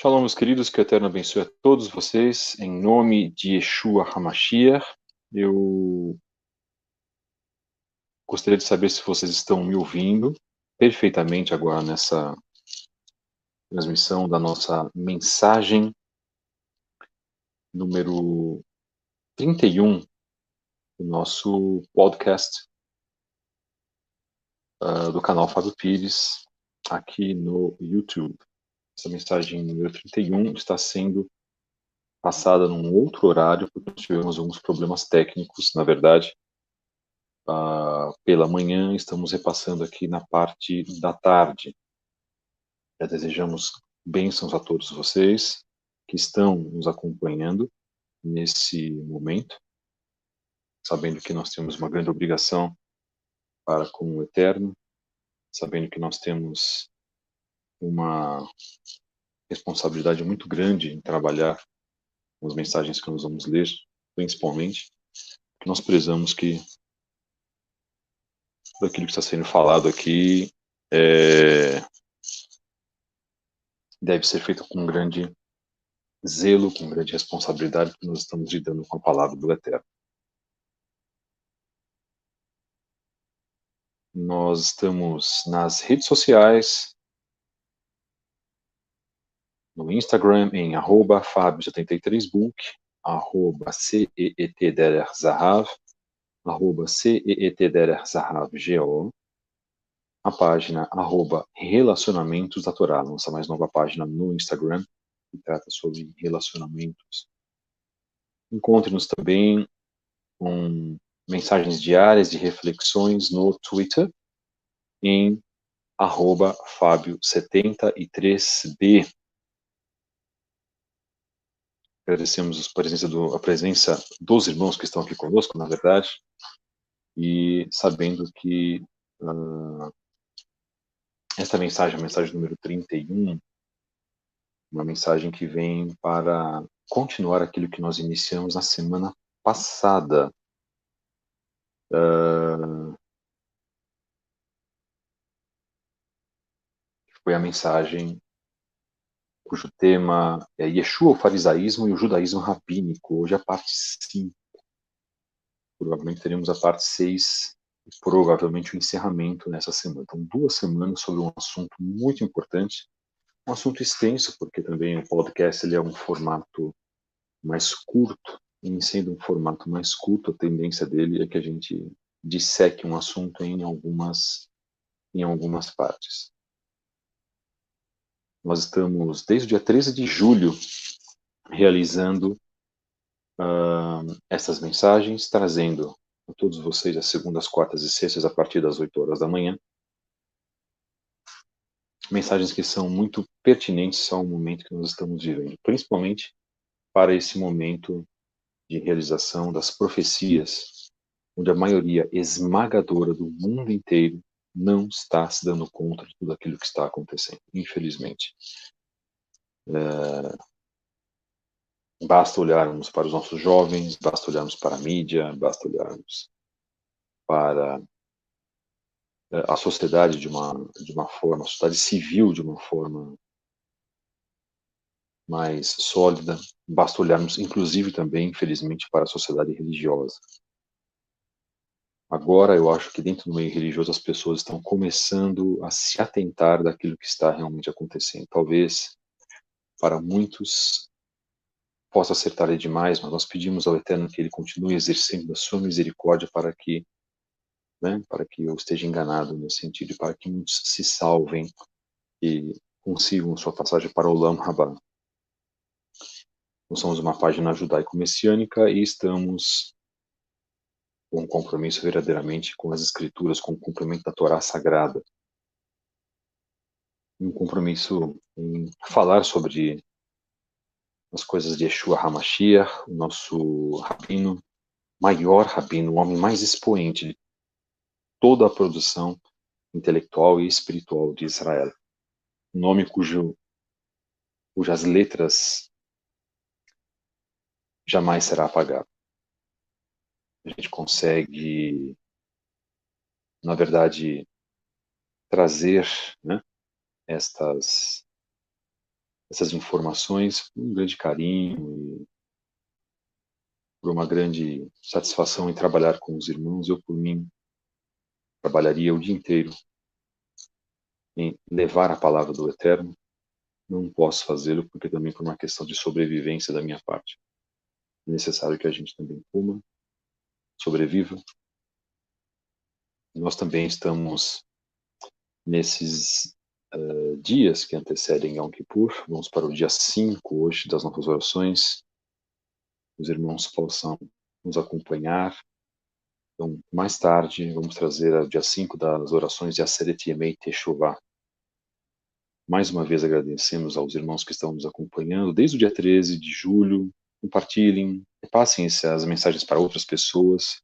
Shalom, meus queridos, que o Eterno abençoe a todos vocês, em nome de Yeshua HaMashiach. Eu gostaria de saber se vocês estão me ouvindo perfeitamente agora nessa transmissão da nossa mensagem número 31 do nosso podcast do canal Fábio Pires, aqui no YouTube. Essa mensagem número 31 está sendo passada num outro horário, porque nós tivemos alguns problemas técnicos, na verdade. Pela manhã, estamos repassando aqui na parte da tarde. Já desejamos bênçãos a todos vocês que estão nos acompanhando nesse momento, sabendo que nós temos uma grande obrigação para com o Eterno, sabendo que nós temos uma responsabilidade muito grande em trabalhar com as mensagens que nós vamos ler, principalmente, que nós prezamos que tudo aquilo que está sendo falado aqui deve ser feito com grande zelo, com grande responsabilidade, que nós estamos lidando com a palavra do Eterno. Nós estamos nas redes sociais, no Instagram em @fabio73book, @ceetderzahav, @ceetderzahavgo, a página @relacionamentos da Torá, nossa mais nova página no Instagram, que trata sobre relacionamentos. Encontre-nos também com mensagens diárias de reflexões no Twitter, em @fabio73b. Agradecemos a presença dos irmãos que estão aqui conosco, na verdade, e sabendo que esta mensagem, a mensagem número 31, uma mensagem que vem para continuar aquilo que nós iniciamos na semana passada. Foi a mensagem cujo tema é Yeshua, o farisaísmo e o judaísmo rabínico. Hoje a parte 5. Provavelmente teremos a parte 6 e provavelmente o encerramento nessa semana. Então, 2 semanas sobre um assunto muito importante, um assunto extenso, porque também o podcast ele é um formato mais curto, e em sendo um formato mais curto, a tendência dele é que a gente disseque um assunto em algumas partes. Nós estamos, desde o dia 13 de julho, realizando essas mensagens, trazendo a todos vocês às segundas, quartas e sextas, a partir das 8 horas da manhã, mensagens que são muito pertinentes ao momento que nós estamos vivendo, principalmente para esse momento de realização das profecias, onde a maioria esmagadora do mundo inteiro não está se dando conta de tudo aquilo que está acontecendo, infelizmente. Basta olharmos para os nossos jovens, basta olharmos para a mídia, basta olharmos para a sociedade de uma forma, a sociedade civil de uma forma mais sólida, basta olharmos, inclusive, também, infelizmente, para a sociedade religiosa. Agora, eu acho que dentro do meio religioso as pessoas estão começando a se atentar daquilo que está realmente acontecendo. Talvez, para muitos, possa ser tarde demais, mas nós pedimos ao Eterno que Ele continue exercendo a sua misericórdia para que eu esteja enganado nesse sentido, para que muitos se salvem e consigam sua passagem para o Olam Rabá. Nós somos uma página judaico-messiânica e estamos com um compromisso verdadeiramente com as Escrituras, com o cumprimento da Torá Sagrada. Um compromisso em falar sobre as coisas de Yeshua HaMashiach, o nosso rabino, maior rabino, o homem mais expoente de toda a produção intelectual e espiritual de Israel. Um nome cujas letras jamais será apagado. A gente consegue, na verdade, trazer, né, estas essas informações com um grande carinho e por uma grande satisfação em trabalhar com os irmãos. Eu, por mim, trabalharia o dia inteiro em levar a palavra do Eterno. Não posso fazê-lo porque também por uma questão de sobrevivência da minha parte. É necessário que a gente também coma, sobreviva. Nós também estamos nesses dias que antecedem Yom Kippur. Vamos para o dia 5 hoje das nossas orações. Os irmãos possam nos acompanhar. Então, mais tarde, vamos trazer o dia 5 das orações de Aseret Yemei Teshuvah. Mais uma vez agradecemos aos irmãos que estão nos acompanhando desde o dia 13 de julho. Compartilhem, passem essas mensagens para outras pessoas.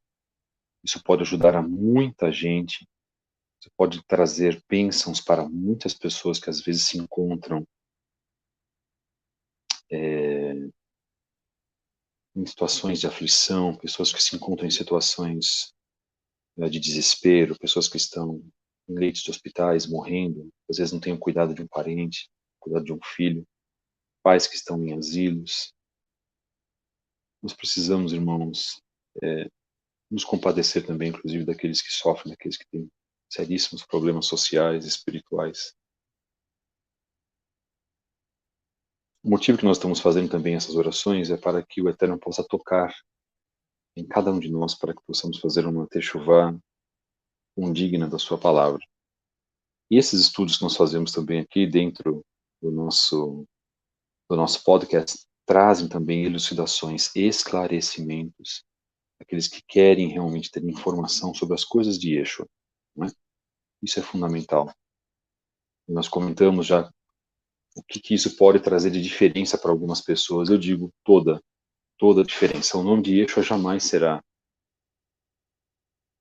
Isso pode ajudar a muita gente. Isso pode trazer bênçãos para muitas pessoas que às vezes se encontram em situações de aflição, pessoas que se encontram em situações de desespero, pessoas que estão em leitos de hospitais morrendo, às vezes não têm o cuidado de um parente, cuidado de um filho, pais que estão em asilos. Nós precisamos, irmãos, nos compadecer também, inclusive, daqueles que sofrem, daqueles que têm seríssimos problemas sociais, espirituais. O motivo que nós estamos fazendo também essas orações é para que o Eterno possa tocar em cada um de nós, para que possamos fazer uma techuvá condigna da sua palavra. E esses estudos que nós fazemos também aqui dentro do nosso podcast trazem também elucidações, esclarecimentos, aqueles que querem realmente ter informação sobre as coisas de Yeshua. Não é? Isso é fundamental. E nós comentamos já o que isso pode trazer de diferença para algumas pessoas. Eu digo toda diferença. O nome de Yeshua jamais será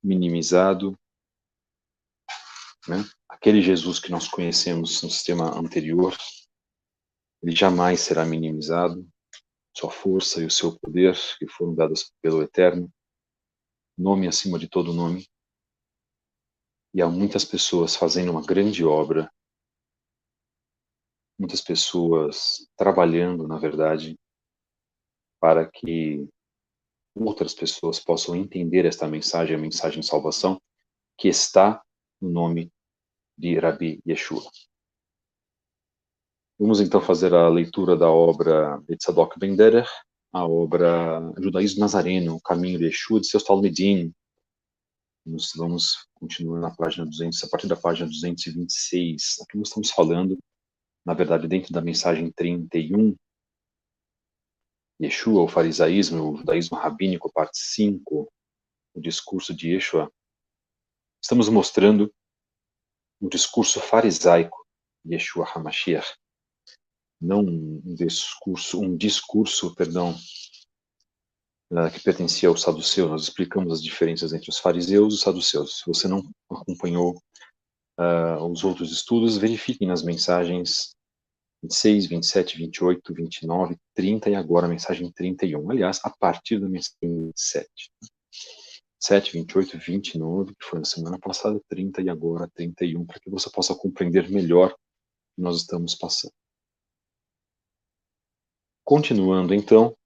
minimizado, né? Aquele Jesus que nós conhecemos no sistema anterior, ele jamais será minimizado. Sua força e o seu poder, que foram dados pelo Eterno, nome acima de todo nome. E há muitas pessoas fazendo uma grande obra, muitas pessoas trabalhando, na verdade, para que outras pessoas possam entender esta mensagem, a mensagem de salvação, que está no nome de Rabi Yeshua. Vamos então fazer a leitura da obra de Tzadok Ben Derech, a obra Judaísmo Nazareno, o caminho de Yeshua, de seus Talmidim. Nós vamos continuar na página 200, a partir da página 226. Aqui nós estamos falando, na verdade, dentro da mensagem 31, Yeshua, o farisaísmo, o judaísmo rabínico, parte 5, o discurso de Yeshua. Estamos mostrando o discurso farisaico de Yeshua HaMashiach, não um discurso, que pertencia ao saduceu. Nós explicamos as diferenças entre os fariseus e os saduceus. Se você não acompanhou os outros estudos, verifiquem nas mensagens 26, 27, 28, 29, 30 e agora a mensagem 31. Aliás, a partir da mensagem 27. 7, 28, 29, que foi na semana passada, 30 e agora 31, para que você possa compreender melhor o que nós estamos passando. Continuando, então,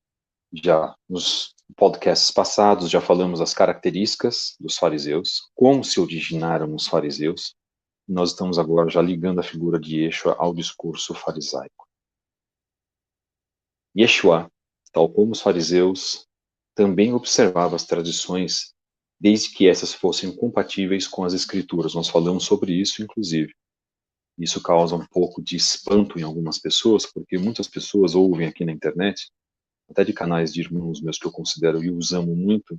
já nos podcasts passados, já falamos das características dos fariseus, como se originaram os fariseus. Nós estamos agora já ligando a figura de Yeshua ao discurso farisaico. Yeshua, tal como os fariseus, também observava as tradições, desde que essas fossem compatíveis com as escrituras. Nós falamos sobre isso, inclusive. Isso causa um pouco de espanto em algumas pessoas, porque muitas pessoas ouvem aqui na internet, até de canais de irmãos meus que eu considero e os amo muito,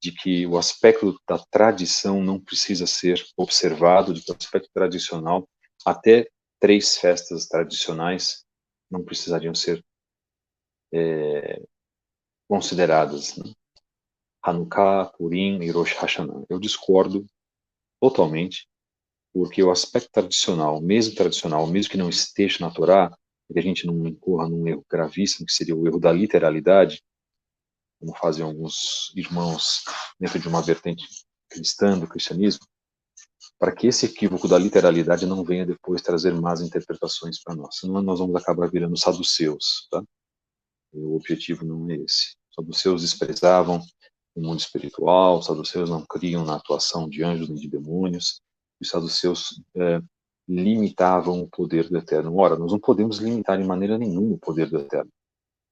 de que o aspecto da tradição não precisa ser observado, de que o aspecto tradicional, até 3 festas tradicionais, não precisariam ser consideradas, né? Hanukkah, Purim e Rosh Hashanah. Eu discordo totalmente, porque o aspecto tradicional, mesmo que não esteja na Torá, que a gente não incorra num erro gravíssimo, que seria o erro da literalidade, como fazem alguns irmãos dentro de uma vertente cristã do cristianismo, para que esse equívoco da literalidade não venha depois trazer más interpretações para nós. Senão nós vamos acabar virando saduceus, tá? E o objetivo não é esse. Os saduceus desprezavam o mundo espiritual, os saduceus não criam na atuação de anjos nem de demônios, os saduceus limitavam o poder do Eterno. Ora, nós não podemos limitar de maneira nenhuma o poder do Eterno.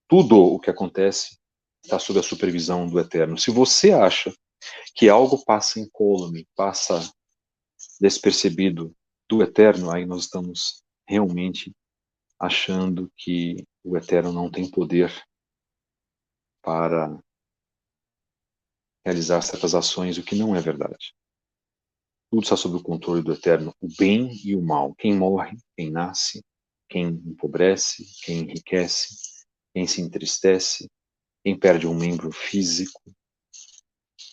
Tudo o que acontece está sob a supervisão do Eterno. Se você acha que algo passa incólume, passa despercebido do Eterno, aí nós estamos realmente achando que o Eterno não tem poder para realizar certas ações, o que não é verdade. Tudo está sob o controle do Eterno, o bem e o mal. Quem morre, quem nasce, quem empobrece, quem enriquece, quem se entristece, quem perde um membro físico,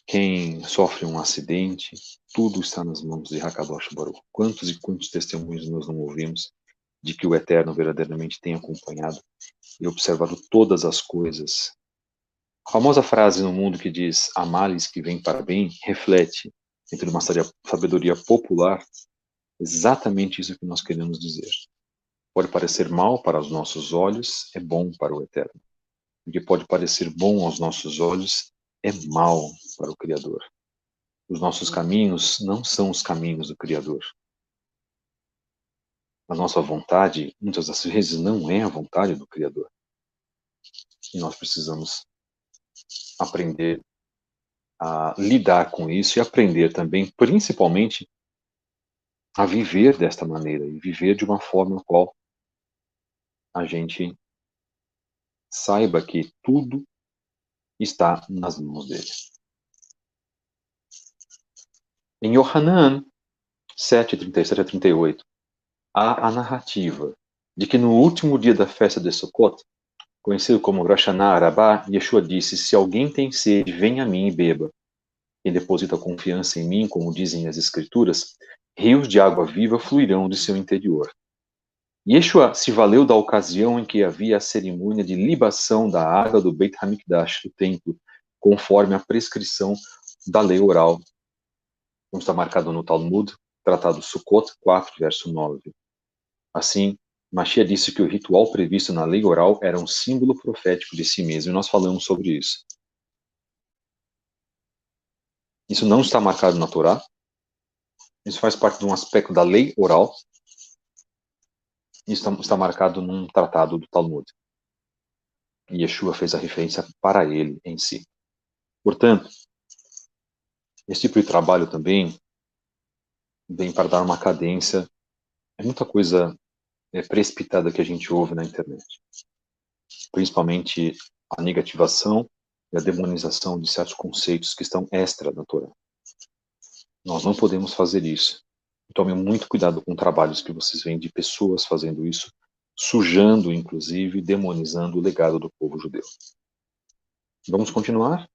quem sofre um acidente, tudo está nas mãos de Hakadosh Baruch. Quantos e quantos testemunhos nós não ouvimos de que o Eterno verdadeiramente tem acompanhado e observado todas as coisas. A famosa frase no mundo que diz há males que vêm para bem reflete, dentro de uma sabedoria popular, exatamente isso que nós queremos dizer. Pode parecer mal para os nossos olhos, é bom para o Eterno. O que pode parecer bom aos nossos olhos é mal para o Criador. Os nossos caminhos não são os caminhos do Criador. A nossa vontade, muitas das vezes, não é a vontade do Criador. E nós precisamos aprender a lidar com isso e aprender também, principalmente, a viver desta maneira e viver de uma forma na qual a gente saiba que tudo está nas mãos dele. Em Yohanan 7:37 a 38, há a narrativa de que no último dia da festa de Sukkot, conhecido como Rosh Hashanah Rabbah, Yeshua disse: se alguém tem sede, venha a mim e beba. Quem deposita confiança em mim, como dizem as Escrituras, rios de água viva fluirão de seu interior. Yeshua se valeu da ocasião em que havia a cerimônia de libação da água do Beit HaMikdash, do templo, conforme a prescrição da lei oral, como está marcado no Talmud, tratado Sukkot 4, verso 9. Assim, Mashiach disse que o ritual previsto na lei oral era um símbolo profético de si mesmo, e nós falamos sobre isso. Isso não está marcado na Torá, isso faz parte de um aspecto da lei oral, isso está marcado num tratado do Talmud. E Yeshua fez a referência para ele em si. Portanto, esse tipo de trabalho também vem para dar uma cadência. É muita coisa precipitada que a gente ouve na internet. Principalmente a negativação e a demonização de certos conceitos que estão extra da Torá. Nós não podemos fazer isso. Tomem muito cuidado com trabalhos que vocês veem de pessoas fazendo isso, sujando, inclusive, demonizando o legado do povo judeu. Vamos continuar?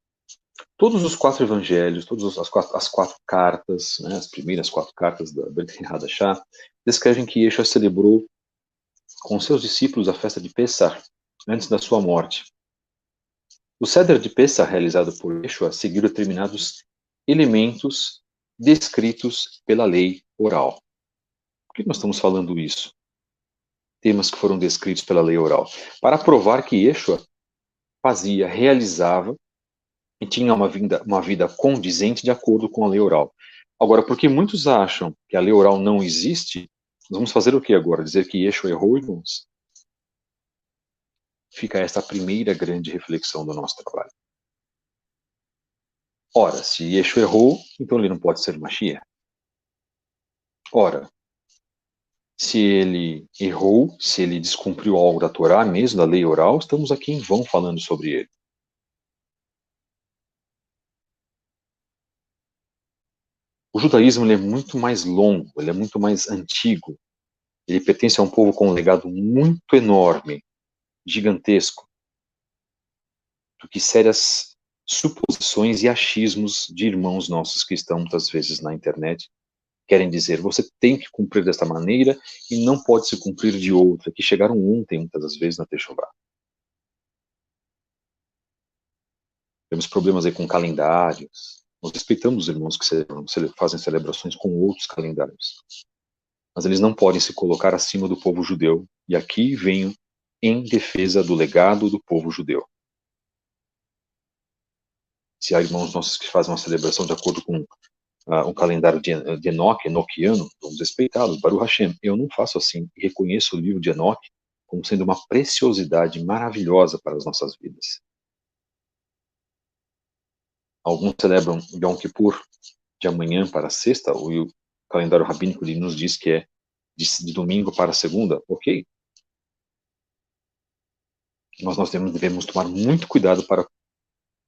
Todos os 4 evangelhos, todas as quatro cartas, né, as primeiras 4 cartas da Brit Hadashah, descrevem que Yeshua celebrou com seus discípulos a festa de Pessah, antes da sua morte. O Seder de Pessah, realizado por Yeshua, seguiu determinados elementos descritos pela lei oral. Por que nós estamos falando isso? Temas que foram descritos pela lei oral. Para provar que Yeshua fazia, realizava e tinha uma vida condizente de acordo com a lei oral. Agora, porque muitos acham que a lei oral não existe, nós vamos fazer o que agora? Dizer que Yeshua errou, irmãos? Fica esta primeira grande reflexão do nosso trabalho. Ora, se Yeshua errou, então ele não pode ser Mashiach. Ora, se ele errou, se ele descumpriu algo da Torá, mesmo da lei oral, estamos aqui em vão falando sobre ele. O judaísmo ele é muito mais longo, ele é muito mais antigo. Ele pertence a um povo com um legado muito enorme, gigantesco, do que sérias suposições e achismos de irmãos nossos que estão muitas vezes na internet, querem dizer, você tem que cumprir desta maneira e não pode se cumprir de outra, que chegaram ontem, muitas das vezes, na Techuvá. Temos problemas aí com calendários, Nós respeitamos os irmãos que fazem celebrações com outros calendários. Mas eles não podem se colocar acima do povo judeu. E aqui venho em defesa do legado do povo judeu. Se há irmãos nossos que fazem uma celebração de acordo com um calendário de Enoque, enoquiano, vamos respeitá-los, Baruch Hashem. Eu não faço assim. Reconheço o livro de Enoque como sendo uma preciosidade maravilhosa para as nossas vidas. Alguns celebram Yom Kippur de amanhã para sexta, o calendário rabínico nos diz que é de domingo para segunda, ok? Mas nós devemos tomar muito cuidado para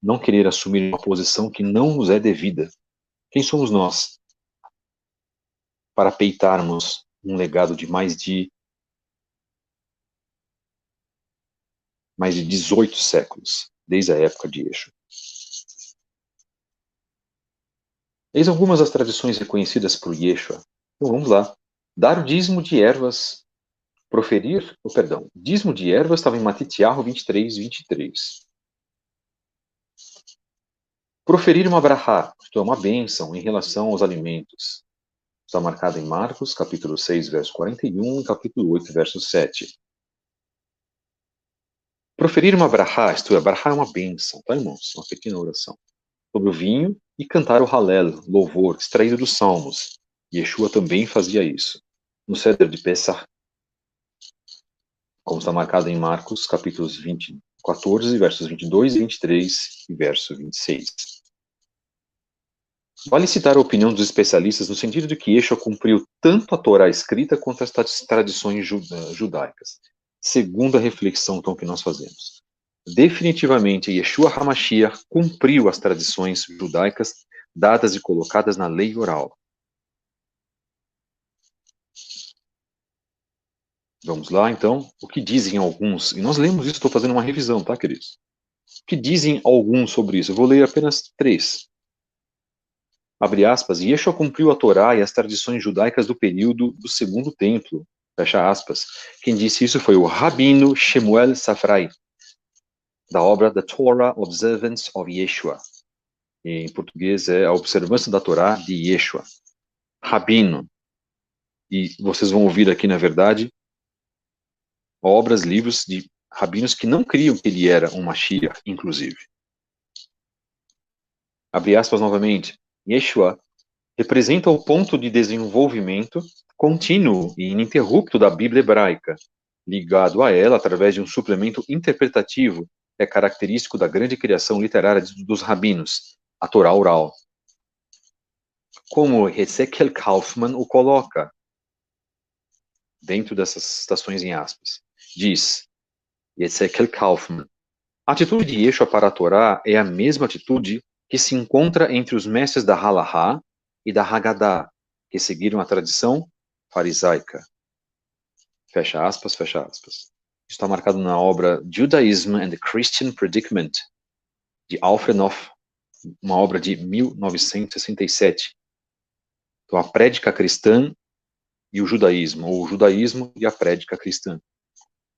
não querer assumir uma posição que não nos é devida. Quem somos nós para peitarmos um legado de mais de 18 séculos, desde a época de Yeshua? Eis algumas das tradições reconhecidas por Yeshua. Então vamos lá. Dar o dízimo de ervas, dízimo de ervas estava em Matitiahu 23, 23. Proferir uma brachá, isto é, uma bênção em relação aos alimentos. Está marcado em Marcos, capítulo 6, verso 41 e capítulo 8, verso 7. Proferir uma brachá, isto é, brachá é uma bênção, tá, irmãos? Uma pequena oração. Sobre o vinho e cantar o Halel, louvor, extraído dos Salmos. Yeshua também fazia isso. No Seder de Pesach, como está marcado em Marcos, capítulos 14, versos 22 e 23 e verso 26. Vale citar a opinião dos especialistas no sentido de que Yeshua cumpriu tanto a Torá escrita quanto as tradições judaicas, segundo a reflexão então que nós fazemos. Definitivamente, Yeshua HaMashiach cumpriu as tradições judaicas dadas e colocadas na lei oral. Vamos lá, então, o que dizem alguns, e nós lemos isso, estou fazendo uma revisão, tá, queridos? O que dizem alguns sobre isso? Eu vou ler apenas 3. Abre aspas, Yeshua cumpriu a Torá e as tradições judaicas do período do Segundo Templo, fecha aspas. Quem disse isso foi o Rabino Shemuel Safrai, da obra The Torah Observance of Yeshua. Em português é a observância da Torá de Yeshua. Rabino. E vocês vão ouvir aqui, na verdade, obras, livros de rabinos que não criam que ele era um Mashiach, inclusive. Abre aspas novamente. Yeshua representa o ponto de desenvolvimento contínuo e ininterrupto da Bíblia hebraica, ligado a ela através de um suplemento interpretativo que é característico da grande criação literária dos rabinos, a Torá oral. Como Hezekiel Kaufman o coloca, dentro dessas citações em aspas, diz Hezekiel Kaufman, a atitude de Yeshua para a Torá é a mesma atitude que se encontra entre os mestres da Halahá e da Haggadah, que seguiram a tradição farisaica. Fecha aspas, fecha aspas. Isso está marcado na obra Judaism and the Christian Predicament, de Alfred Knopf, uma obra de 1967. Então, a prédica cristã e o judaísmo, ou o judaísmo e a prédica cristã.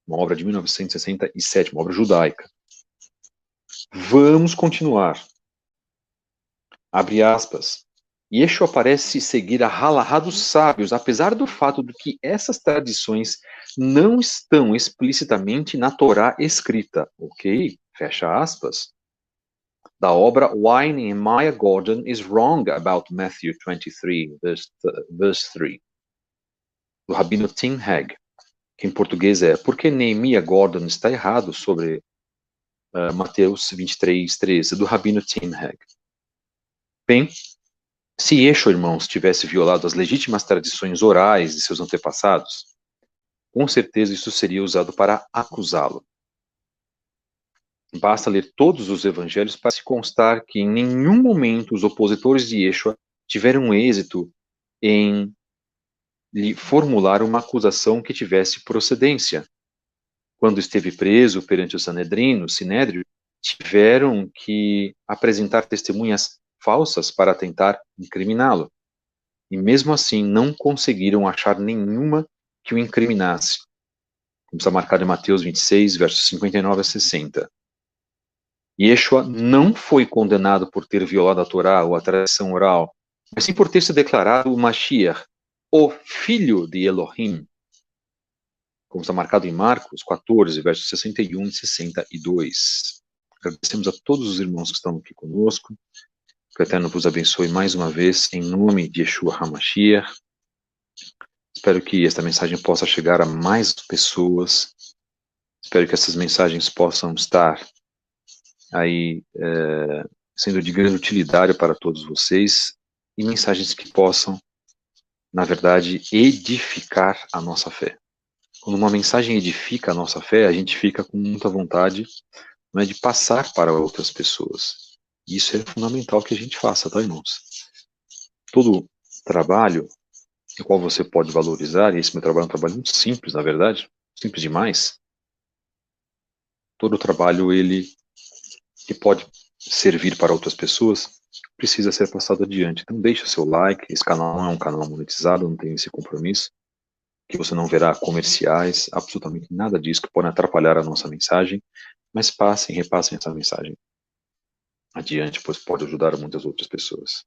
Uma obra de 1967, uma obra judaica. Vamos continuar. Abre aspas. Yeshua parece seguir a halahá dos sábios, apesar do fato de que essas tradições não estão explicitamente na Torá escrita, ok? Fecha aspas. Da obra Why Nehemiah Gordon is Wrong About Matthew 23, verse 3, do Rabino Tim Hegg, que em português é Por que Nehemiah Gordon está errado sobre Mateus 23, 13, do Rabino Tim Hegg. Bem, se Yeshua, irmãos, tivesse violado as legítimas tradições orais de seus antepassados, com certeza isso seria usado para acusá-lo. Basta ler todos os evangelhos para se constar que em nenhum momento os opositores de Yeshua tiveram êxito em lhe formular uma acusação que tivesse procedência. Quando esteve preso perante o Sinédrio, tiveram que apresentar testemunhas falsas para tentar incriminá-lo. E mesmo assim não conseguiram achar nenhuma que o incriminasse. Como está marcado em Mateus 26, versos 59 a 60. Yeshua não foi condenado por ter violado a Torá ou a tradição oral, mas sim por ter se declarado o Mashiach, o Filho de Elohim, como está marcado em Marcos 14, versos 61 e 62. Agradecemos a todos os irmãos que estão aqui conosco. Que o Eterno vos abençoe mais uma vez, em nome de Yeshua HaMashiach. Espero que esta mensagem possa chegar a mais pessoas. Espero que essas mensagens possam estar aí sendo de grande utilidade para todos vocês e mensagens que possam, na verdade, edificar a nossa fé. Quando uma mensagem edifica a nossa fé, a gente fica com muita vontade, não é, de passar para outras pessoas. Isso é fundamental que a gente faça, tá, irmãos? Todo trabalho o qual você pode valorizar, e esse meu trabalho é um trabalho muito simples, na verdade, simples demais. Todo trabalho, ele que pode servir para outras pessoas, precisa ser passado adiante. Então deixa seu like, esse canal não é um canal monetizado, não tem esse compromisso, que você não verá comerciais, absolutamente nada disso que pode atrapalhar a nossa mensagem, mas passem, repassem essa mensagem adiante, pois pode ajudar muitas outras pessoas.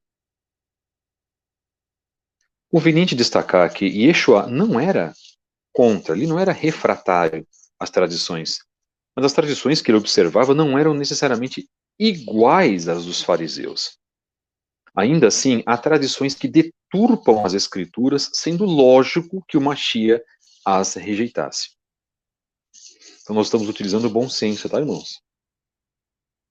Conveniente destacar que Yeshua não era contra, ele não era refratário às tradições, mas as tradições que ele observava não eram necessariamente iguais às dos fariseus. Ainda assim, há tradições que deturpam as escrituras, sendo lógico que o Machia as rejeitasse. Então nós estamos utilizando o bom senso, tá, irmãos?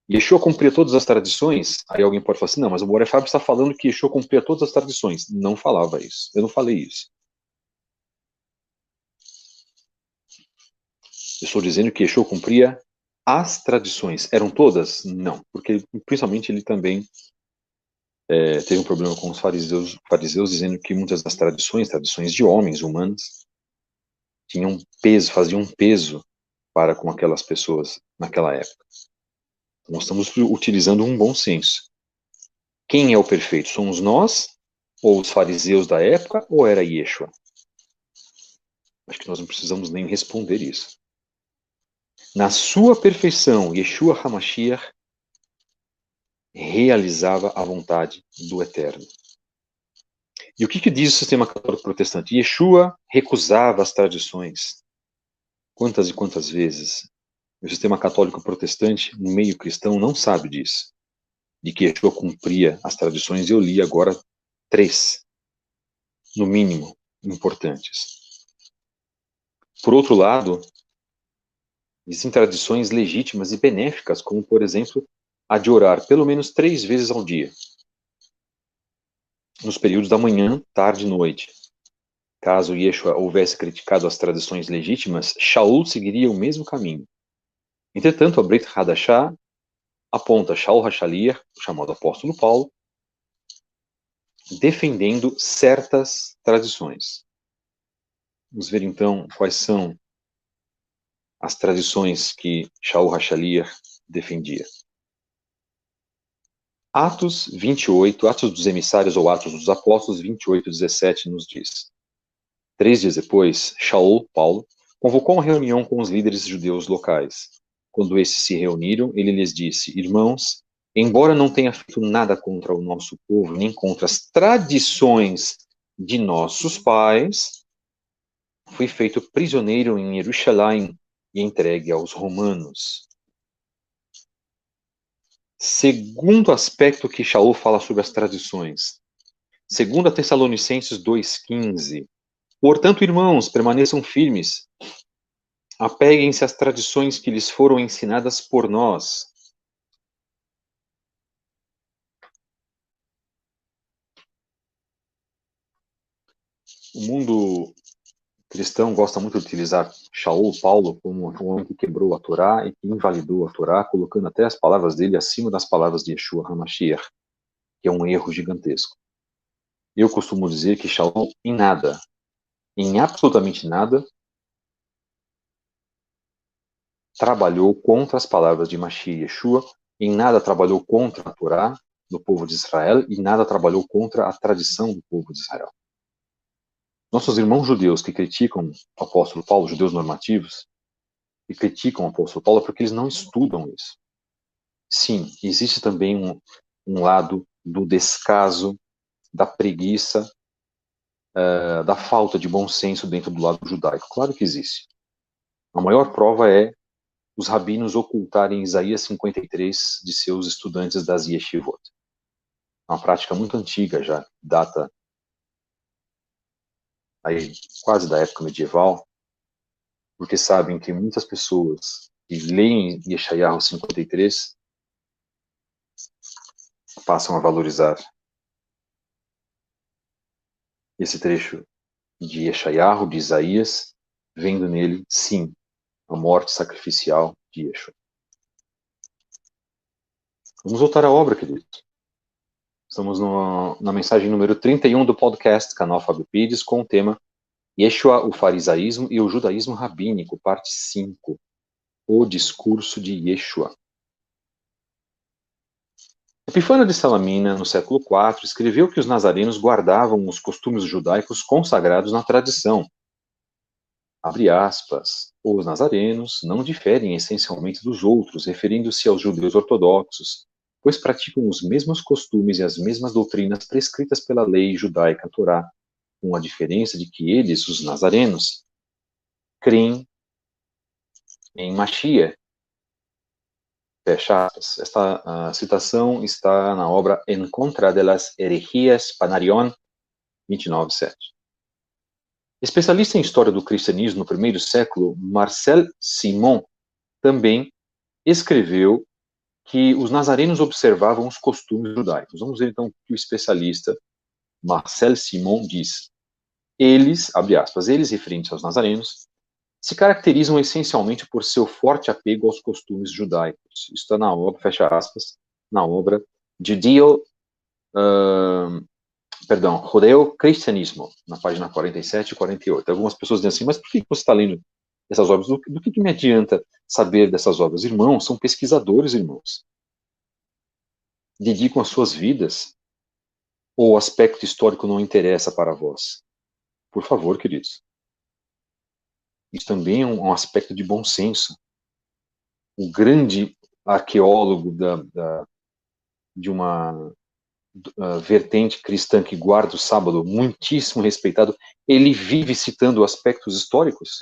Yeshua cumpria todas as tradições, aí alguém pode falar assim, não, mas o Boré Fábio está falando que Yeshua cumpria todas as tradições. Não falava isso, eu não falei isso. Eu estou dizendo que Yeshua cumpria as tradições. Eram todas? Não, porque principalmente ele também teve um problema com os fariseus dizendo que muitas das tradições de homens, humanas, tinham peso, faziam um peso para com aquelas pessoas naquela época. Nós estamos utilizando um bom senso. Quem é o perfeito? Somos nós, ou os fariseus da época, ou era Yeshua? Acho que nós não precisamos nem responder isso. Na sua perfeição, Yeshua HaMashiach realizava a vontade do Eterno. E o que diz o sistema católico protestante? Yeshua recusava as tradições. Quantas e quantas vezes o sistema católico protestante, no meio cristão, não sabe disso, de que Yeshua cumpria as tradições. Eu li agora 3, no mínimo, importantes. Por outro lado, existem tradições legítimas e benéficas, como, por exemplo, a de orar pelo menos 3 vezes ao dia, nos períodos da manhã, tarde e noite. Caso Yeshua houvesse criticado as tradições legítimas, Shaul seguiria o mesmo caminho. Entretanto, a Brit Hadashah aponta Shaul HaShaliach, o chamado apóstolo Paulo, defendendo certas tradições. Vamos ver então quais são as tradições que Shaul HaShaliach defendia. Atos 28, Atos dos Emissários ou Atos dos Apóstolos 28, 17 nos diz: 3 dias depois, Shaul, Paulo, convocou uma reunião com os líderes judeus locais. Quando esses se reuniram, ele lhes disse: Irmãos, embora não tenha feito nada contra o nosso povo, nem contra as tradições de nossos pais, fui feito prisioneiro em Jerusalém e entregue aos romanos. Segundo aspecto que Shaul fala sobre as tradições. Segundo a Tessalonicenses 2,15. Portanto, irmãos, permaneçam firmes. Apeguem-se às tradições que lhes foram ensinadas por nós. O mundo cristão gosta muito de utilizar Shaul, Paulo, como um homem que quebrou a Torá e que invalidou a Torá, colocando até as palavras dele acima das palavras de Yeshua HaMashiach, que é um erro gigantesco. Eu costumo dizer que Shaul, em nada, em absolutamente nada, trabalhou contra as palavras de Mashiach Yeshua, em nada trabalhou contra a Torá do povo de Israel e nada trabalhou contra a tradição do povo de Israel. Nossos irmãos judeus que criticam o apóstolo Paulo, judeus normativos, que criticam o apóstolo Paulo, é porque eles não estudam isso. sim, existe também um lado do descaso, da preguiça, da falta de bom senso dentro do lado judaico. Claro que existe. A maior prova é os rabinos ocultarem Isaías 53 de seus estudantes das yeshivot. É uma prática muito antiga já, data aí quase da época medieval, porque sabem que muitas pessoas que leem Yeshayahu 53 passam a valorizar esse trecho de Yeshayahu, de Isaías, vendo nele, sim, a morte sacrificial de Yeshua. Vamos voltar à obra, queridos. Estamos na mensagem número 31 do podcast Canal Fábio Pires, com o tema Yeshua, o farisaísmo e o judaísmo rabínico, parte 5, o discurso de Yeshua. Epifânio de Salamina, no século IV, escreveu que os nazarenos guardavam os costumes judaicos consagrados na tradição. Abre aspas, os nazarenos não diferem essencialmente dos outros, referindo-se aos judeus ortodoxos, pois praticam os mesmos costumes e as mesmas doutrinas prescritas pela lei judaica Torá, com a diferença de que eles, os nazarenos, creem em Mashiach. Fecha aspas. Esta citação está na obra En contra de las herejías, Panarion, 29:7. Especialista em história do cristianismo no primeiro século, Marcel Simon também escreveu que os nazarenos observavam os costumes judaicos. Vamos ver então o que o especialista Marcel Simon diz. Eles, abre aspas, eles referentes aos nazarenos, se caracterizam essencialmente por seu forte apego aos costumes judaicos. Isso está na obra, fecha aspas, na obra Judeo-Cristianismo, na página 47 e 48. Algumas pessoas dizem assim, mas por que você está lendo essas obras? Do que me adianta saber dessas obras? Irmãos, são pesquisadores, irmãos. Dedicam as suas vidas, ou o aspecto histórico não interessa para vós? Por favor, queridos. Isso também é um aspecto de bom senso. O grande arqueólogo de uma vertente cristã que guarda o sábado, muitíssimo respeitado, ele vive citando aspectos históricos.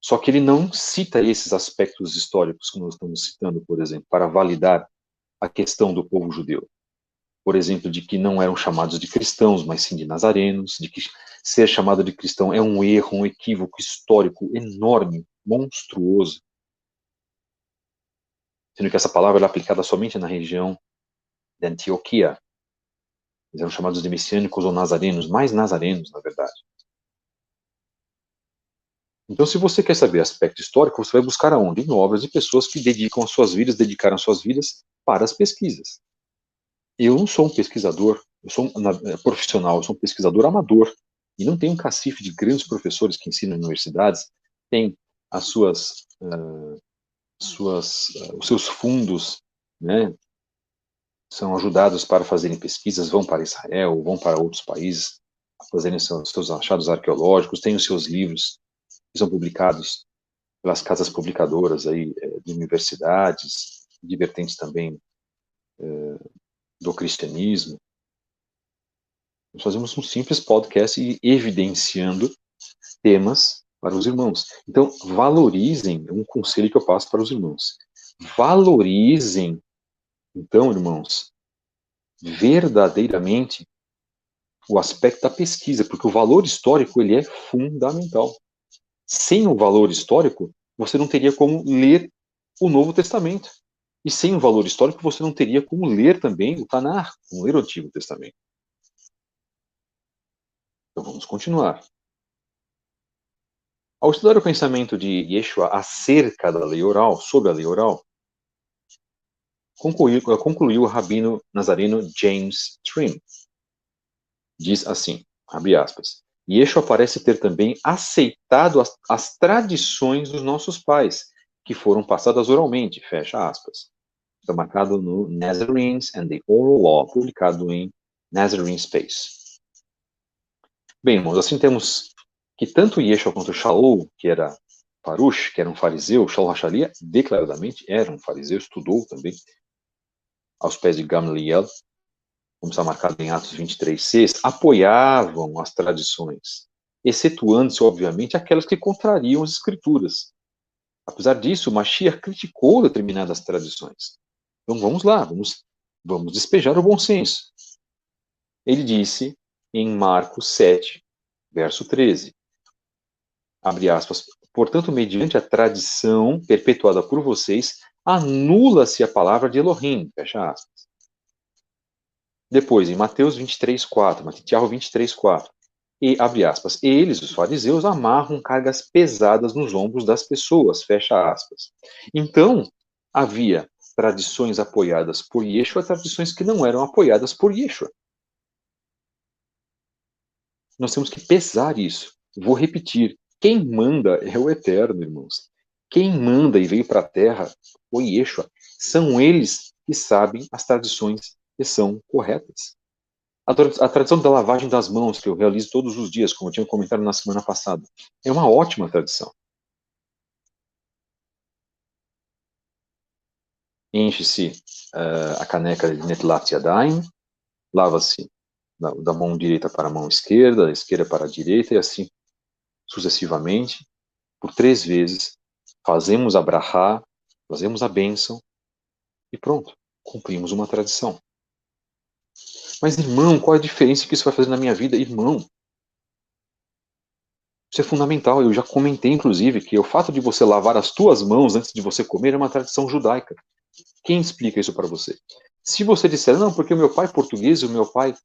Só que ele não cita esses aspectos históricos que nós estamos citando, por exemplo, para validar a questão do povo judeu. Por exemplo, de que não eram chamados de cristãos, mas sim de nazarenos, de que ser chamado de cristão é um erro, um equívoco histórico enorme, monstruoso. Sendo que essa palavra é aplicada somente na região de Antioquia. Eles eram chamados de messiânicos ou nazarenos, mais nazarenos, na verdade. Então, se você quer saber aspecto histórico, você vai buscar aonde? Em obras de pessoas que dedicam as suas vidas, dedicaram as suas vidas para as pesquisas. Eu não sou um pesquisador, eu sou profissional, eu sou um pesquisador amador, e não tenho um cacife de grandes professores que ensinam em universidades, tem as os seus fundos, né, são ajudados para fazerem pesquisas, vão para Israel, vão para outros países, fazerem seus achados arqueológicos, têm os seus livros que são publicados pelas casas publicadoras aí, de universidades, de vertentes também do cristianismo. Nós fazemos um simples podcast e evidenciando temas para os irmãos. Então, valorizem, um conselho que eu passo para os irmãos. Valorizem, então, irmãos, verdadeiramente o aspecto da pesquisa, porque o valor histórico ele é fundamental. Sem o valor histórico, você não teria como ler o Novo Testamento. E sem o valor histórico, você não teria como ler também o Tanar, como ler o Antigo Testamento. Então vamos continuar. Ao estudar o pensamento de Yeshua acerca da lei oral, sobre a lei oral, concluiu o rabino nazareno James Trim. Diz assim, abre aspas, Yeshua parece ter também aceitado as tradições dos nossos pais, que foram passadas oralmente, fecha aspas. Está marcado no Nazarenes and the Oral Law, publicado em Nazarene Space. Bem, irmãos, assim temos que tanto Yeshua quanto Shaul, que era Parush, que era um fariseu, Shaul HaShaliach, declaradamente era um fariseu, estudou também aos pés de Gamliel, como está marcado em Atos 23:6, apoiavam as tradições, excetuando-se, obviamente, aquelas que contrariam as escrituras. Apesar disso, Mashiach criticou determinadas tradições. Então vamos lá, vamos despejar o bom senso. Ele disse em Marcos 7, verso 13, abre aspas, portanto, mediante a tradição perpetuada por vocês, anula-se a palavra de Elohim, fecha aspas. Depois, em Mateus 23:4, Matitiahu 23:4, e, abre aspas, eles, os fariseus, amarram cargas pesadas nos ombros das pessoas, fecha aspas. Então, havia tradições apoiadas por Yeshua, tradições que não eram apoiadas por Yeshua. Nós temos que pesar isso. Vou repetir, quem manda é o Eterno, irmãos. Quem manda e veio para a Terra, o Yeshua, são eles que sabem as tradições que são corretas. A tradição da lavagem das mãos, que eu realizo todos os dias, como eu tinha comentado na semana passada, é uma ótima tradição. Enche-se a caneca de Netlat Yadayim, lava-se da mão direita para a mão esquerda, da esquerda para a direita, e assim sucessivamente, por 3 vezes, fazemos a brachá, fazemos a bênção, e pronto, cumprimos uma tradição. Mas, irmão, qual é a diferença que isso vai fazer na minha vida? Irmão, isso é fundamental. Eu já comentei, inclusive, que o fato de você lavar as tuas mãos antes de você comer é uma tradição judaica. Quem explica isso para você? Se você disser, não, porque o meu pai português, o meu pai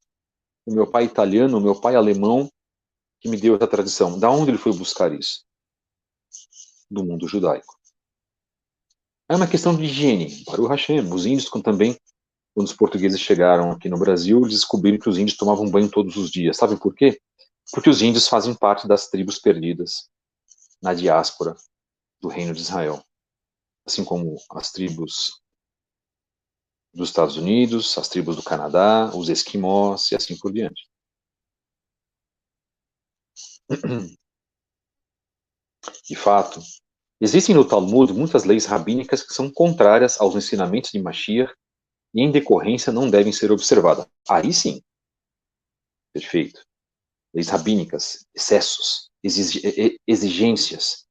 italiano, o meu pai alemão, que me deu essa tradição, da onde ele foi buscar isso? Do mundo judaico. É uma questão de higiene. Baruch Hashem, os índios também, quando os portugueses chegaram aqui no Brasil, eles descobriram que os índios tomavam banho todos os dias. Sabe por quê? Porque os índios fazem parte das tribos perdidas na diáspora do Reino de Israel. Assim como as tribos dos Estados Unidos, as tribos do Canadá, os esquimós e assim por diante. De fato, existem no Talmud muitas leis rabínicas que são contrárias aos ensinamentos de Mashiach e, em decorrência, não devem ser observadas. Aí sim, perfeito. Leis rabínicas, excessos, exigências.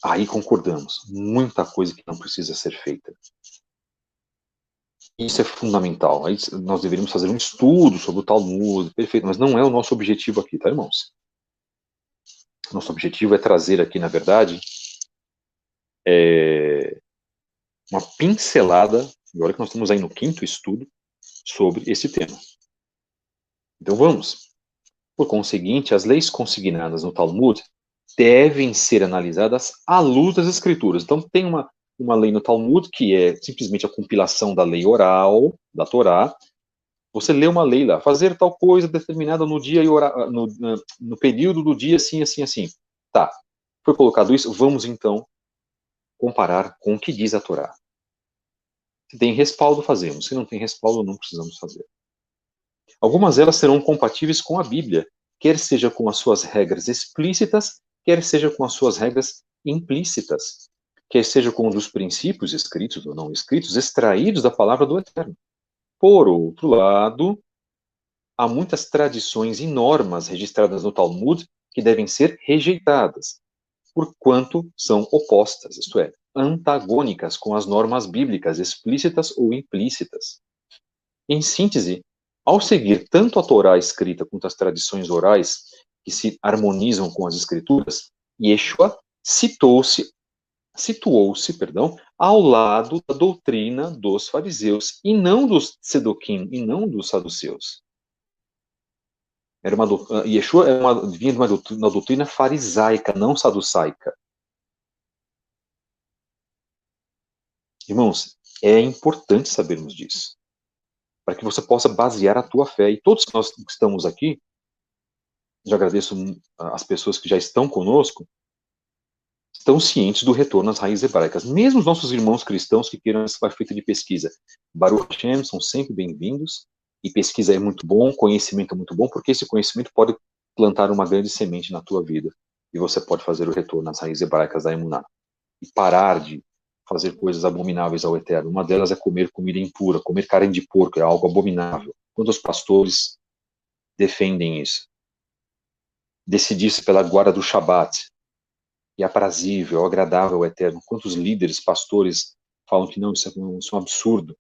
Aí concordamos. Muita coisa que não precisa ser feita. Isso é fundamental. Aí nós deveríamos fazer um estudo sobre o Talmud, perfeito, mas não é o nosso objetivo aqui, tá, irmãos? Nosso objetivo é trazer aqui, na verdade, uma pincelada, agora que nós estamos aí no 5º estudo, sobre esse tema. Então vamos. Por conseguinte, as leis consignadas no Talmud devem ser analisadas à luz das Escrituras. Então tem uma lei no Talmud que é simplesmente a compilação da lei oral, da Torá. Você lê uma lei lá, fazer tal coisa determinada no dia e no período do dia, assim, assim, assim. Tá, foi colocado isso, vamos então comparar com o que diz a Torá. Se tem respaldo, fazemos. Se não tem respaldo, não precisamos fazer. Algumas delas serão compatíveis com a Bíblia, quer seja com as suas regras explícitas, quer seja com as suas regras implícitas, quer seja com os princípios escritos ou não escritos, extraídos da palavra do Eterno. Por outro lado, há muitas tradições e normas registradas no Talmud que devem ser rejeitadas, porquanto são opostas, isto é, antagônicas com as normas bíblicas explícitas ou implícitas. Em síntese, ao seguir tanto a Torá escrita quanto as tradições orais que se harmonizam com as escrituras, Yeshua situou-se, ao lado da doutrina dos fariseus e não dos Sedoquim e não dos saduceus. Yeshua vinha de uma doutrina farisaica, não saducaica. Irmãos, é importante sabermos disso, para que você possa basear a tua fé. E todos nós que estamos aqui, já agradeço as pessoas que já estão conosco, estão cientes do retorno às raízes hebraicas. Mesmo os nossos irmãos cristãos que queiram essa feita de pesquisa, Baruch Hashem, são sempre bem-vindos, e pesquisa é muito bom, conhecimento é muito bom, porque esse conhecimento pode plantar uma grande semente na tua vida. e você pode fazer o retorno às raízes hebraicas da Emuná. E parar de fazer coisas abomináveis ao Eterno. Uma delas é comer comida impura, comer carne de porco, é algo abominável. Quantos pastores defendem isso? Decidir-se pela guarda do Shabat, e aprazível, agradável ao Eterno. Quantos líderes, pastores falam que não, isso é um absurdo.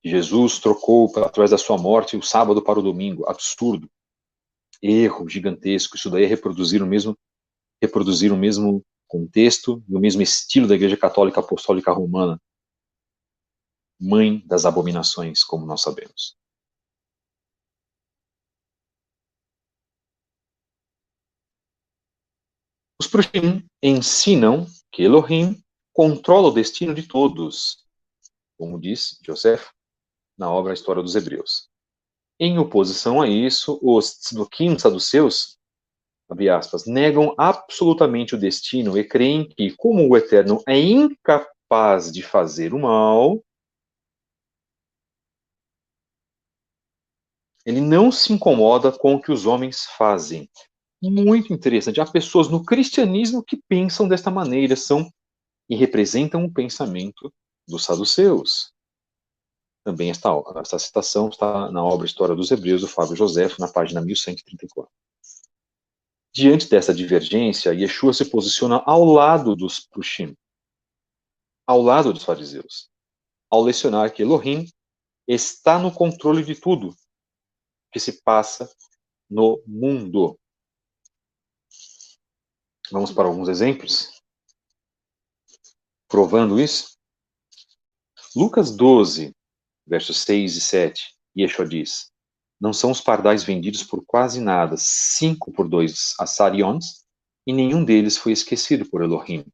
Jesus trocou, através da sua morte, o sábado para o domingo. Absurdo. Erro gigantesco. Isso daí é reproduzir o mesmo contexto e o mesmo estilo da Igreja Católica Apostólica Romana, mãe das abominações, como nós sabemos. Os Prushim ensinam que Elohim controla o destino de todos, como diz Joseph na obra A História dos Hebreus. Em oposição a isso, os tzdukim saduceus, abre aspas, negam absolutamente o destino e creem que, como o Eterno é incapaz de fazer o mal, ele não se incomoda com o que os homens fazem. Muito interessante. Há pessoas no cristianismo que pensam desta maneira, são e representam o pensamento dos saduceus. Também esta citação está na obra História dos Hebreus, do Flávio José, na página 1134. Diante dessa divergência, Yeshua se posiciona ao lado dos Prushim, ao lado dos fariseus, ao lecionar que Elohim está no controle de tudo que se passa no mundo. Vamos para alguns exemplos, provando isso. Lucas 12, versos 6 e 7, Yeshua diz: não são os pardais vendidos por quase nada, 5 por 2 assarions, e nenhum deles foi esquecido por Elohim.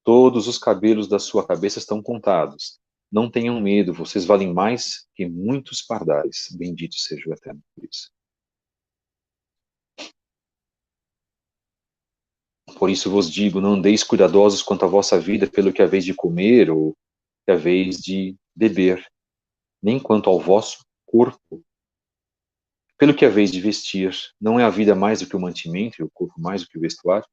Todos os cabelos da sua cabeça estão contados. Não tenham medo, vocês valem mais que muitos pardais. Bendito seja o Eterno por isso. Por isso vos digo, não andeis cuidadosos quanto à vossa vida pelo que haveis de comer ou que haveis de beber, nem quanto ao vosso corpo pelo que haveis de vestir. Não é a vida mais do que o mantimento e o corpo mais do que o vestuário?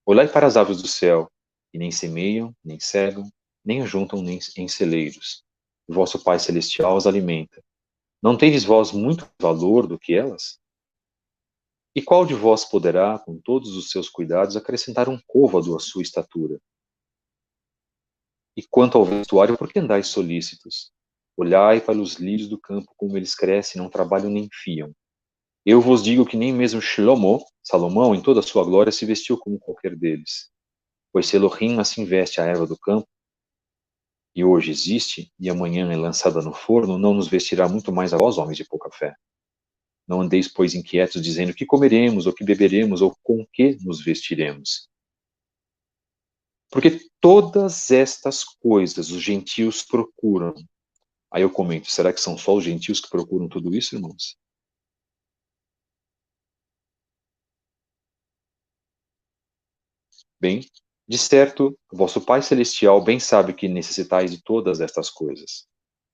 Olhai para as aves do céu, que nem semeiam, nem cegam, nem ajuntam nem em celeiros. O vosso Pai Celestial as alimenta. Não tendes vós muito valor do que elas? E qual de vós poderá, com todos os seus cuidados, acrescentar um côvado à sua estatura? E quanto ao vestuário, por que andais solícitos? Olhai para os lírios do campo, como eles crescem, não trabalham nem fiam. Eu vos digo que nem mesmo Shlomo, Salomão, em toda a sua glória, se vestiu como qualquer deles. Pois se Elohim assim veste a erva do campo, e hoje existe, e amanhã é lançada no forno, não nos vestirá muito mais a vós, homens de pouca fé. Não andeis, pois, inquietos, dizendo que comeremos, ou que beberemos, ou com que nos vestiremos. Porque todas estas coisas os gentios procuram. Aí eu comento, será que são só os gentios que procuram tudo isso, irmãos? Bem, de certo, vosso Pai Celestial bem sabe que necessitais de todas estas coisas.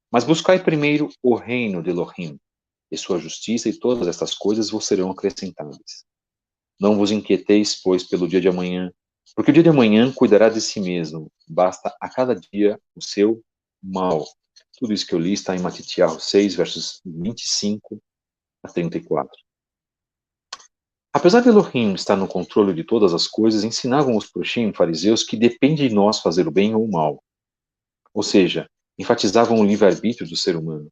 Mas buscai primeiro o reino de Elohim, e sua justiça, e todas estas coisas vos serão acrescentadas. Não vos inquieteis, pois, pelo dia de amanhã, porque o dia de amanhã cuidará de si mesmo. Basta a cada dia o seu mal. Tudo isso que eu li está em Matitiahu 6, versos 25 a 34. Apesar de Elohim estar no controle de todas as coisas, ensinavam os Prushim, fariseus, que depende de nós fazer o bem ou o mal. Ou seja, enfatizavam o livre-arbítrio do ser humano.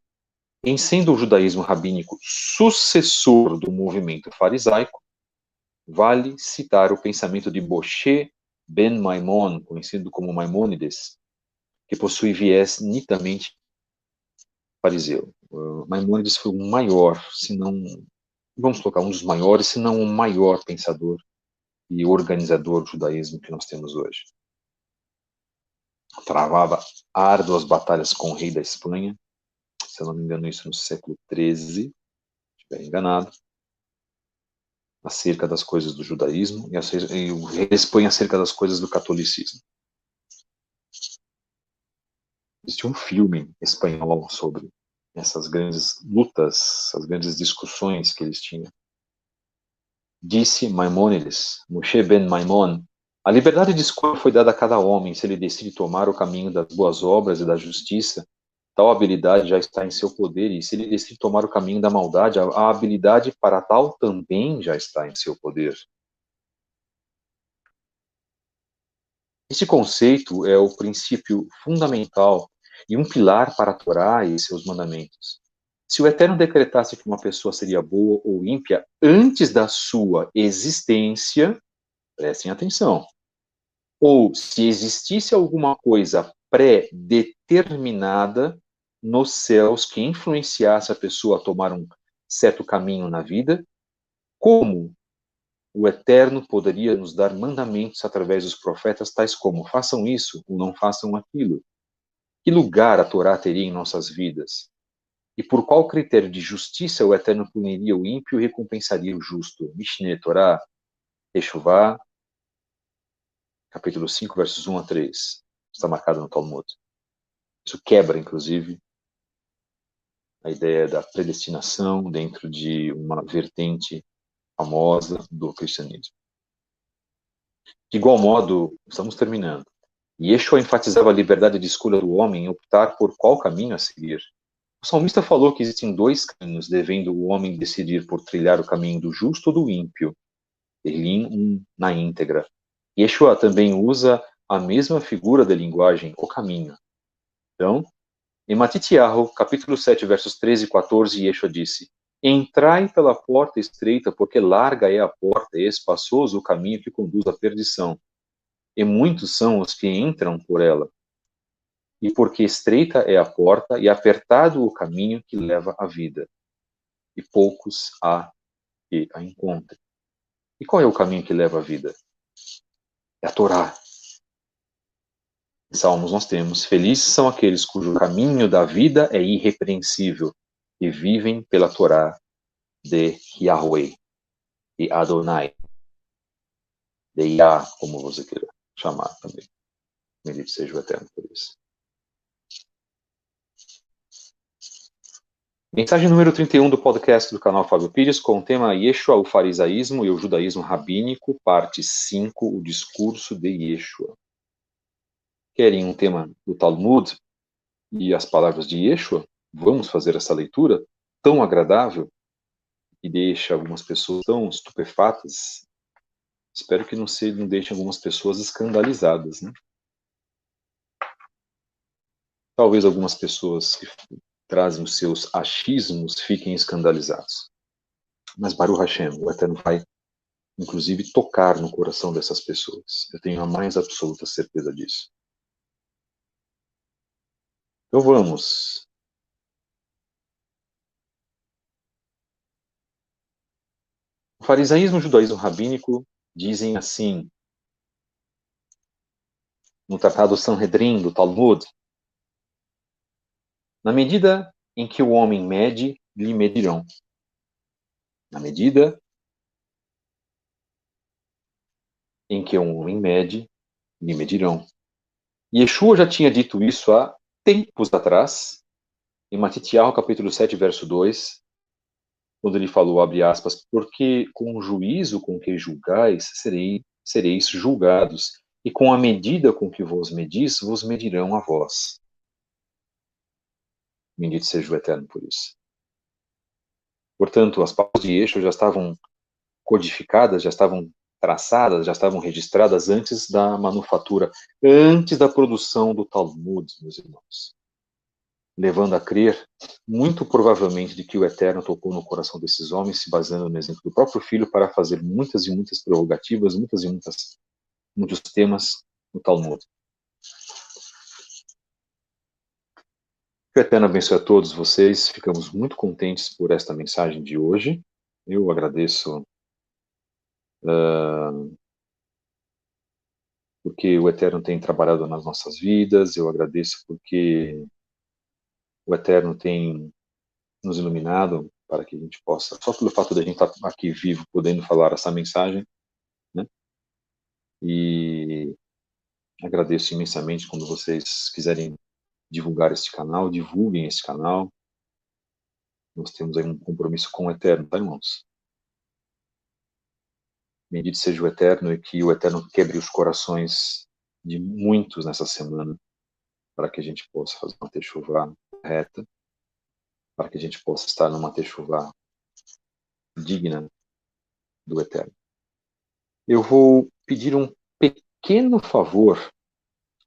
Em sendo o judaísmo rabínico sucessor do movimento farisaico, vale citar o pensamento de Moshe ben Maimon, conhecido como Maimônides, que possui viés nitamente fariseu. Maimônides foi o maior, se não, vamos colocar um dos maiores, se não o maior pensador e organizador do judaísmo que nós temos hoje. Travava árduas batalhas com o rei da Espanha, se eu não me engano isso no século XIII, se estiver enganado, acerca das coisas do judaísmo e o rei da Espanha acerca das coisas do catolicismo. Existe um filme espanhol sobre essas grandes lutas, essas grandes discussões que eles tinham. Disse Maimônides, Moshe ben Maimon, a liberdade de escolha foi dada a cada homem. Se ele decide tomar o caminho das boas obras e da justiça, tal habilidade já está em seu poder. E se ele decide tomar o caminho da maldade, a habilidade para tal também já está em seu poder. Este conceito é o princípio fundamental e um pilar para a Torá e seus mandamentos. Se o Eterno decretasse que uma pessoa seria boa ou ímpia antes da sua existência, prestem atenção, ou se existisse alguma coisa pré-determinada nos céus que influenciasse a pessoa a tomar um certo caminho na vida, como o Eterno poderia nos dar mandamentos através dos profetas, tais como façam isso ou não façam aquilo? Que lugar a Torá teria em nossas vidas? E por qual critério de justiça o Eterno puniria o ímpio e recompensaria o justo? Mishneh Torá, Teshuvá, capítulo 5, versos 1 a 3. Está marcado no Talmud. Isso quebra, inclusive, a ideia da predestinação dentro de uma vertente famosa do cristianismo. De igual modo, estamos terminando. Yeshua enfatizava a liberdade de escolha do homem em optar por qual caminho a seguir. O salmista falou que existem dois caminhos, devendo o homem decidir por trilhar o caminho do justo ou do ímpio. Terlim na íntegra. Yeshua também usa a mesma figura de linguagem, o caminho. Então, em Matitiahu, capítulo 7, versos 13 e 14, Yeshua disse: Entrai pela porta estreita, porque larga é a porta e espaçoso o caminho que conduz à perdição. E muitos são os que entram por ela. E porque estreita é a porta e apertado o caminho que leva à vida. E poucos há que a encontrem. E qual é o caminho que leva à vida? É a Torá. Em Salmos nós temos: felizes são aqueles cujo caminho da vida é irrepreensível e vivem pela Torá de Yahweh e Adonai, de Yah, como você queira chamar também. Bendito seja o Eterno por isso. Mensagem número 31 do podcast do canal Fábio Pires, com o tema Yeshua, o farisaísmo e o judaísmo rabínico, parte 5, o discurso de Yeshua. Querem um tema do Talmud e as palavras de Yeshua? Vamos fazer essa leitura tão agradável e deixa algumas pessoas tão estupefatas? Espero que não deixe algumas pessoas escandalizadas, né? Talvez algumas pessoas que trazem os seus achismos fiquem escandalizados. Mas Baruch Hashem, o Eterno vai, inclusive, tocar no coração dessas pessoas. Eu tenho a mais absoluta certeza disso. Então vamos. O farisaísmo e o judaísmo rabínico dizem assim, no Tratado Sanhedrin do Talmud: na medida em que o homem mede, lhe medirão. Na medida em que um homem mede, lhe medirão. Yeshua já tinha dito isso há tempos atrás, em Matitiahu, capítulo 7, verso 2, quando ele falou, abre aspas, porque com o juízo com que julgais, sereis julgados, e com a medida com que vos medis, vos medirão a vós. Bendito seja o Eterno por isso. Portanto, as palavras de Yeshua já estavam codificadas, já estavam traçadas, já estavam registradas antes da manufatura, antes da produção do Talmud, meus irmãos. Levando a crer, muito provavelmente, de que o Eterno tocou no coração desses homens, se baseando no exemplo do próprio Filho, para fazer muitas e muitas prerrogativas, muitos temas no Talmud. Que o Eterno abençoe a todos vocês. Ficamos muito contentes por esta mensagem de hoje. Eu agradeço porque o Eterno tem trabalhado nas nossas vidas. Eu agradeço porque o Eterno tem nos iluminado para que a gente possa, só pelo fato de a gente estar aqui vivo, podendo falar essa mensagem, né? E agradeço imensamente quando vocês quiserem divulgar este canal, divulguem esse canal. Nós temos aí um compromisso com o Eterno, tá, irmãos? Bendito seja o Eterno, e que o Eterno quebre os corações de muitos nessa semana, para que a gente possa fazer uma techuvá correta, para que a gente possa estar numa techuvá digna do Eterno. Eu vou pedir um pequeno favor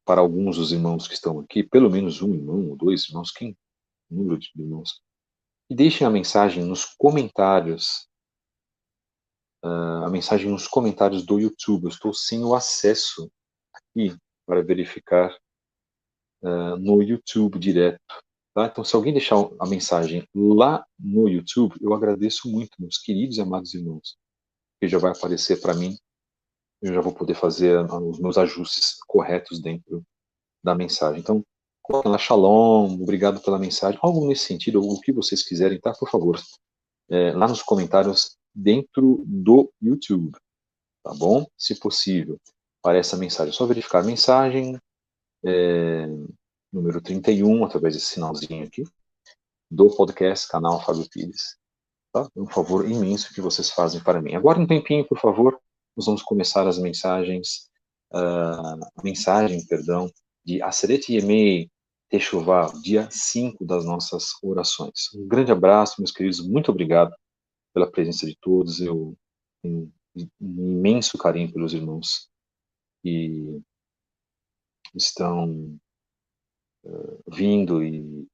para alguns dos irmãos que estão aqui, pelo menos um irmão ou dois irmãos, quem número de irmãos, e deixem a mensagem nos comentários, do YouTube. Eu estou sem o acesso aqui para verificar no YouTube direto. Tá? Então, se alguém deixar a mensagem lá no YouTube, eu agradeço muito, meus queridos e amados irmãos, que já vai aparecer para mim. Eu já vou poder fazer os meus ajustes corretos dentro da mensagem. Então, coloquem lá, Shalom, obrigado pela mensagem, algo nesse sentido, ou o que vocês quiserem, tá? Por favor, lá nos comentários dentro do YouTube, tá bom? Se possível, para essa mensagem. É só verificar a mensagem, número 31, através desse sinalzinho aqui, do podcast, canal Fábio Pires. Tá? É um favor imenso que vocês fazem para mim. Agora um tempinho, por favor, nós vamos começar as mensagens, de Aseret Yemei Teshuvah, dia 5 das nossas orações. Um grande abraço, meus queridos, muito obrigado pela presença de todos. Eu tenho um imenso carinho pelos irmãos que estão vindo e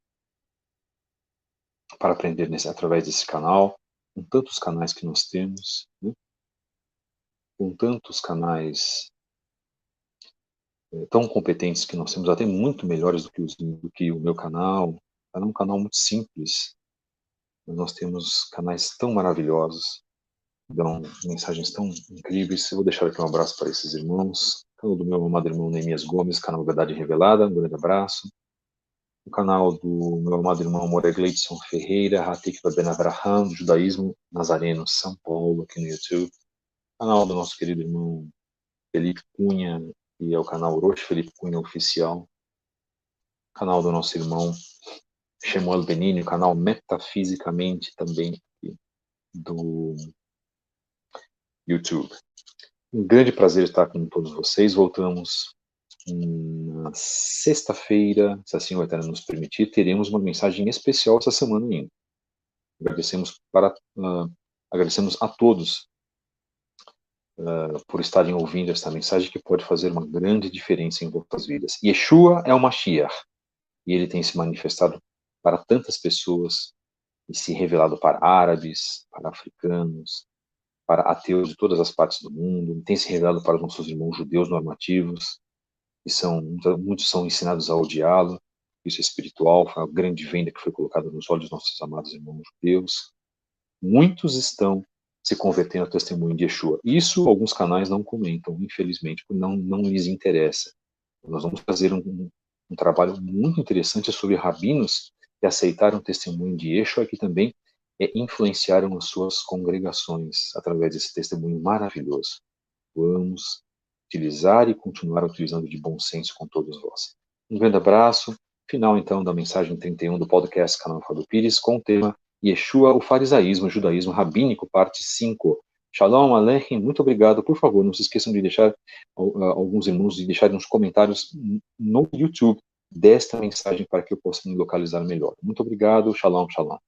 para aprender através desse canal, com tantos canais que nós temos, né? Com tantos canais tão competentes que nós temos, até muito melhores do que o meu canal. É um canal muito simples, mas nós temos canais tão maravilhosos, dão mensagens tão incríveis. Eu vou deixar aqui um abraço para esses irmãos. O canal do meu amado irmão Neemias Gomes, canal Verdade Revelada, um grande abraço. O canal do meu amado irmão Moregleidson Ferreira, Hatik Ben Abraham, Judaísmo Nazareno, São Paulo, aqui no YouTube. O canal do nosso querido irmão Felipe Cunha, e é o canal Roche Felipe Cunha Oficial. O canal do nosso irmão Shemuel Benini, o canal Metafisicamente, também aqui do YouTube. Um grande prazer estar com todos vocês. Voltamos na sexta-feira, se assim o Eterno nos permitir. Teremos uma mensagem especial essa semana ainda. Agradecemos a todos por estarem ouvindo esta mensagem, que pode fazer uma grande diferença em vossas vidas. Yeshua é o Mashiach, e ele tem se manifestado para tantas pessoas e se revelado para árabes, para africanos, para ateus de todas as partes do mundo, tem se revelado para os nossos irmãos judeus normativos, que muitos são ensinados a odiá-lo. Isso é espiritual, foi uma grande venda que foi colocada nos olhos dos nossos amados irmãos judeus. Muitos estão se convertendo ao testemunho de Yeshua. Isso alguns canais não comentam, infelizmente, porque não lhes interessa. Nós vamos fazer um trabalho muito interessante sobre rabinos que aceitaram o testemunho de Yeshua e que também influenciaram as suas congregações através desse testemunho maravilhoso. Vamos utilizar e continuar utilizando de bom senso com todos vós. Um grande abraço. Final, então, da mensagem 31 do podcast Canal Fábio Pires, com o tema Yeshua, o farisaísmo, o judaísmo rabínico, parte 5. Shalom Aleichem, muito obrigado. Por favor, não se esqueçam de deixar alguns irmãos de deixarem uns comentários no YouTube desta mensagem para que eu possa me localizar melhor. Muito obrigado. Shalom, shalom.